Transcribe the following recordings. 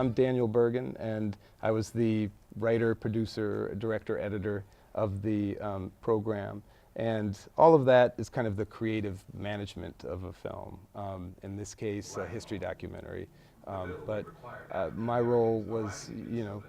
I'm Daniel Bergen, and I was the writer, producer, director, editor of the program. And all of that is kind of the creative management of a film. In this case, a history documentary. But my role was,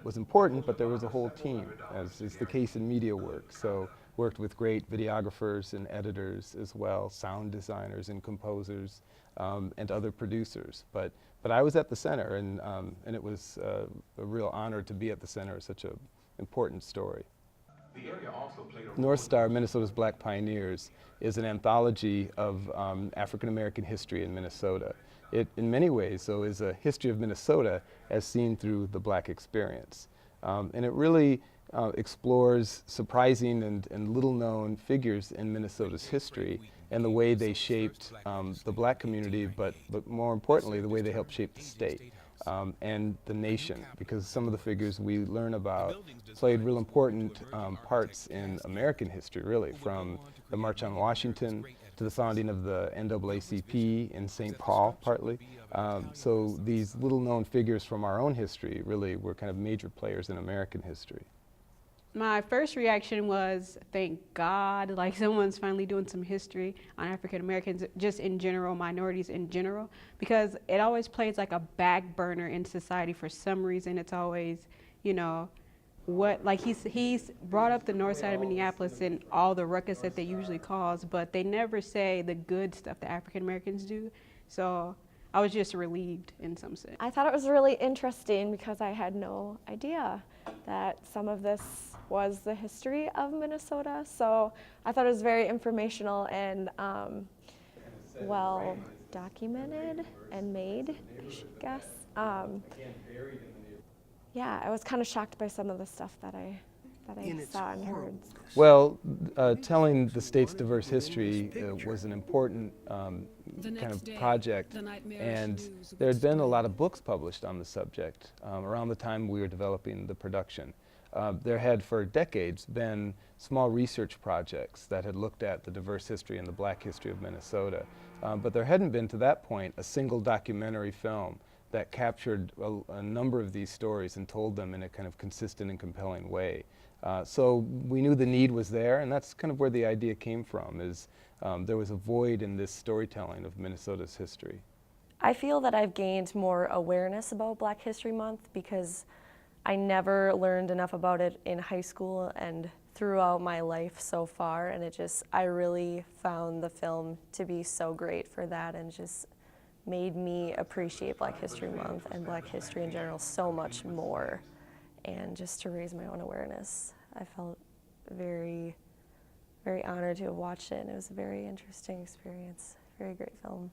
was important, but there was a whole team, as is the case in media work. So worked with great videographers and editors as well, sound designers and composers, and other producers. But I was at the center, and it was a real honor to be at the center of such an important story. The area also played a North Star, Minnesota's Black Pioneers, is an anthology of African American history in Minnesota. It, in many ways, though, is a history of Minnesota as seen through the Black experience. And it really explores surprising and little-known figures in Minnesota's history and the way they shaped the Black community, but more importantly, the way they helped shape the state and the nation, because some of the figures we learn about played real important parts in American history, really, from the March on Washington to the founding of the NAACP in St. Paul, partly. So these little-known figures from our own history really were kind of major players in American history. My first reaction was, thank God, like someone's finally doing some history on African Americans, just in general, minorities in general, because it always plays like a back burner in society for some reason. It's always, like he's brought up the north side of Minneapolis and all the ruckus that they usually cause, but they never say the good stuff that African Americans do. So I was just relieved in some sense. I thought it was really interesting because I had no idea that some of this was the history of Minnesota. So I thought it was very informational and well documented and made, I should guess. Yeah, I was kind of shocked by some of the stuff that I saw and heard. Well, telling the state's diverse history was an important kind of project, and there had been a lot of books published on the subject around the time we were developing the production. There had for decades been small research projects that had looked at the diverse history and the Black history of Minnesota, but there hadn't been to that point a single documentary film that captured a number of these stories and told them in a kind of consistent and compelling way. So we knew the need was there, and that's kind of where the idea came from, is there was a void in this storytelling of Minnesota's history. I feel that I've gained more awareness about Black History Month because I never learned enough about it in high school and throughout my life so far, and I really found the film to be so great for that and just made me appreciate Black History Month and Black history in general so much more. And just to raise my own awareness, I felt very, very honored to have watched it, and it was a very interesting experience. Very great film.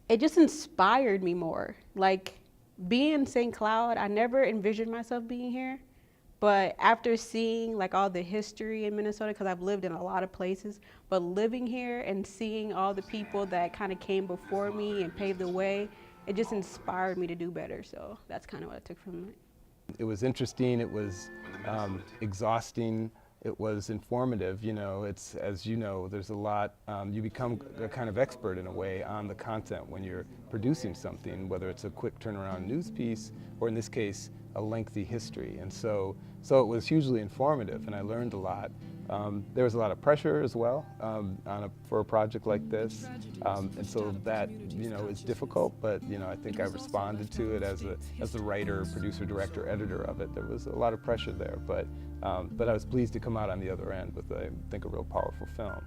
It just inspired me more. Like, being in St. Cloud, I never envisioned myself being here, but after seeing like all the history in Minnesota, because I've lived in a lot of places, but living here and seeing all the people that kind of came before me and paved the way, it just inspired me to do better. So that's kind of what I took from it. It was interesting, it was exhausting, it was informative. It's, as you know, there's a lot, you become a kind of expert in a way on the content when you're producing something, whether it's a quick turnaround news piece or in this case, a lengthy history. And so it was hugely informative, and I learned a lot. There was a lot of pressure as well for a project like this, and so that is difficult. But I think I responded to it as the writer, producer, director, editor of it. There was a lot of pressure there, but I was pleased to come out on the other end with I think a real powerful film.